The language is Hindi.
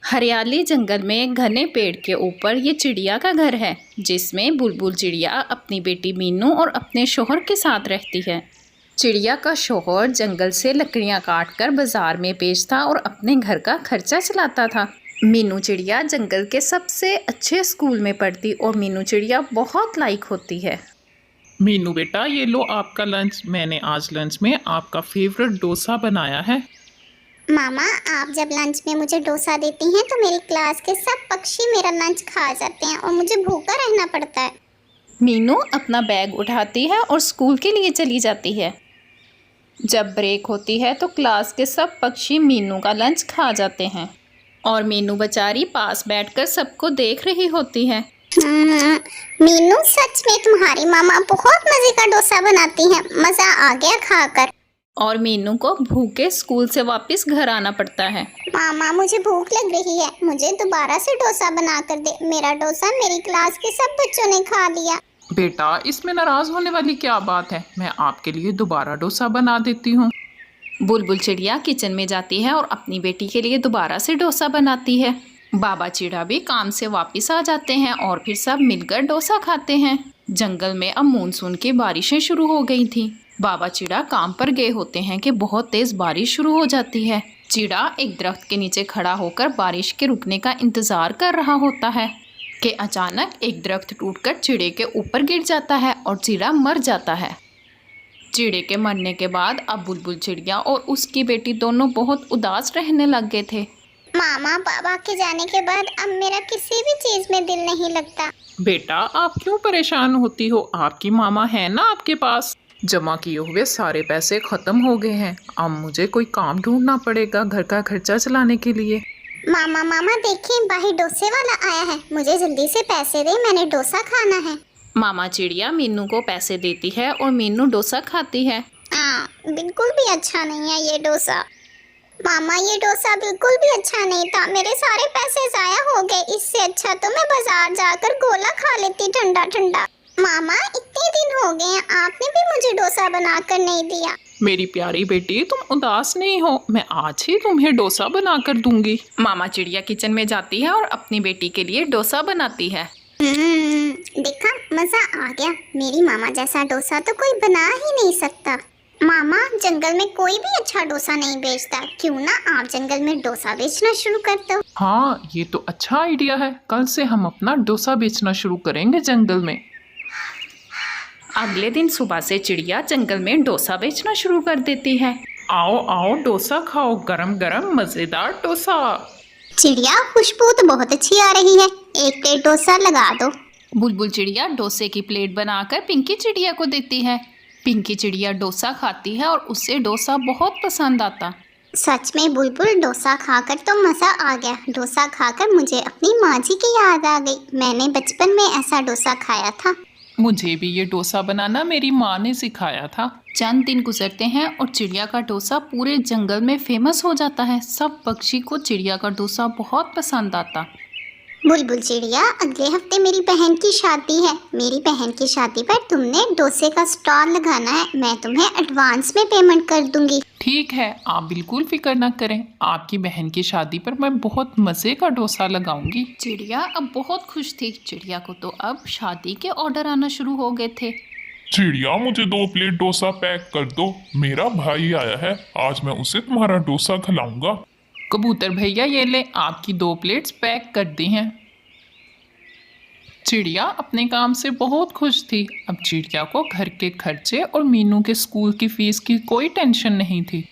हरियाली जंगल में घने पेड़ के ऊपर ये चिड़िया का घर है, जिसमें बुलबुल चिड़िया अपनी बेटी मीनू और अपने शोहर के साथ रहती है। चिड़िया का शोहर जंगल से लकड़ियाँ काटकर बाजार में बेचता और अपने घर का खर्चा चलाता था। मीनू चिड़िया जंगल के सबसे अच्छे स्कूल में पढ़ती और मीनू चिड़िया बहुत लाइक होती है। मीनू बेटा, ये लो आपका लंच। मैंने आज लंच में आपका फेवरेट डोसा बनाया है। मामा, आप जब लंच में मुझे डोसा देती हैं तो मेरी क्लास के सब पक्षी मेरा लंच खा जाते हैं और मुझे भूखा रहना पड़ता है। मीनू अपना बैग उठाती है और स्कूल के लिए चली जाती है। जब ब्रेक होती है तो क्लास के सब पक्षी मीनू का लंच खा जाते हैं और मीनू बेचारी पास बैठकर सबको देख रही होती है। मीनू, सच में तुम्हारी मामा बहुत मजे का डोसा बनाती हैं। मजा आ गया खाकर। और मीनू को भूखे स्कूल से वापस घर आना पड़ता है। मामा, मुझे भूख लग रही है, मुझे दोबारा से डोसा बना कर दे। मेरा डोसा मेरी क्लास के सब बच्चों ने खा लिया। बेटा, इसमें नाराज होने वाली क्या बात है? मैं आपके लिए दोबारा डोसा बना देती हूँ। बुलबुल चिड़िया किचन में जाती है और अपनी बेटी के लिए दोबारा से डोसा बनाती है। बाबा चिड़ा भी काम से वापस आ जाते हैं और फिर सब मिलकर डोसा खाते हैं। जंगल में अब मानसून की बारिशें शुरू हो गई थी। बाबा चिड़ा काम पर गए होते हैं कि बहुत तेज बारिश शुरू हो जाती है। चिड़ा एक दरख्त के नीचे खड़ा होकर बारिश के रुकने का इंतजार कर रहा होता है कि अचानक एक दरख्त टूटकर चिड़े के ऊपर गिर जाता है और चिड़ा मर जाता है। चिड़े के मरने के बाद अब बुलबुल चिड़िया और उसकी बेटी दोनों बहुत उदास रहने लग गए थे। मामा, बाबा के जाने के बाद अब मेरा किसी भी चीज में दिल नहीं लगता। बेटा, आप क्यों परेशान होती हो? आपकी मामा है ना आपके पास। जमा किए हुए सारे पैसे खत्म हो गए हैं। अब मुझे कोई काम ढूंढना पड़ेगा घर का खर्चा चलाने के लिए। मामा देखिए, बाहर डोसे वाला आया है। मुझे जल्दी से पैसे दे, मैंने डोसा खाना है। मामा चिड़िया मीनू को पैसे देती है और मीनू डोसा खाती है। बिल्कुल भी अच्छा नहीं है ये डोसा। मामा, ये डोसा बिल्कुल भी अच्छा नहीं था। मेरे सारे पैसे जाया हो गए। इससे अच्छा तो मैं बाजार जाकर गोला खा लेती ठंडा ठंडा। मामा, इतने दिन हो गए हैं, आपने भी मुझे डोसा बनाकर नहीं दिया। मेरी प्यारी बेटी, तुम उदास नहीं हो। मैं आज ही तुम्हें डोसा बनाकर दूंगी। मामा चिड़िया किचन में जाती है और अपनी बेटी के लिए डोसा बनाती है। देखा, मजा आ गया। मेरी मामा जैसा डोसा तो कोई बना ही नहीं सकता। मामा, जंगल में कोई भी अच्छा डोसा नहीं बेचता। क्यों ना आप जंगल में डोसा बेचना शुरू कर दो। हाँ, ये तो अच्छा आइडिया है। कल से हम अपना डोसा बेचना शुरू करेंगे जंगल में। अगले दिन सुबह से चिड़िया जंगल में डोसा बेचना शुरू कर देती है। आओ आओ, डोसा खाओ, गरम गरम मजेदार डोसा। चिड़िया, खुशबू तो बहुत अच्छी आ रही है। एक प्लेट डोसा लगा दो। बुलबुल चिड़िया डोसे की प्लेट बनाकर पिंकी चिड़िया को देती है। पिंकी चिड़िया डोसा खाती है और उसे डोसा बहुत पसंद आता। सच में बुलबुल, डोसा खाकर तो मजा आ गया। डोसा खाकर मुझे अपनी माँ जी की याद आ गई। मैंने बचपन में ऐसा डोसा खाया था। मुझे भी ये डोसा बनाना मेरी माँ ने सिखाया था। चंद दिन गुजरते हैं और चिड़िया का डोसा पूरे जंगल में फेमस हो जाता है। सब पक्षी को चिड़िया का डोसा बहुत पसंद आता। बुलबुल चिड़िया, अगले हफ्ते मेरी बहन की शादी है। मेरी बहन की शादी पर तुमने डोसे का स्टॉल लगाना है। मैं तुम्हें एडवांस में पेमेंट कर दूंगी। ठीक है, आप बिल्कुल फिक्र न करें। आपकी बहन की शादी पर मैं बहुत मज़े का डोसा लगाऊंगी। चिड़िया अब बहुत खुश थी। चिड़िया को तो अब शादी के ऑर्डर आना शुरू हो गए थे। चिड़िया, मुझे 2 प्लेट डोसा पैक कर दो। मेरा भाई आया है, आज मैं उसे तुम्हारा डोसा खिलाऊंगा। कबूतर भैया, ये ले, आपकी 2 प्लेट्स पैक कर दी हैं। चिड़िया अपने काम से बहुत खुश थी। अब चिड़िया को घर के खर्चे और मीनू के स्कूल की फीस की कोई टेंशन नहीं थी।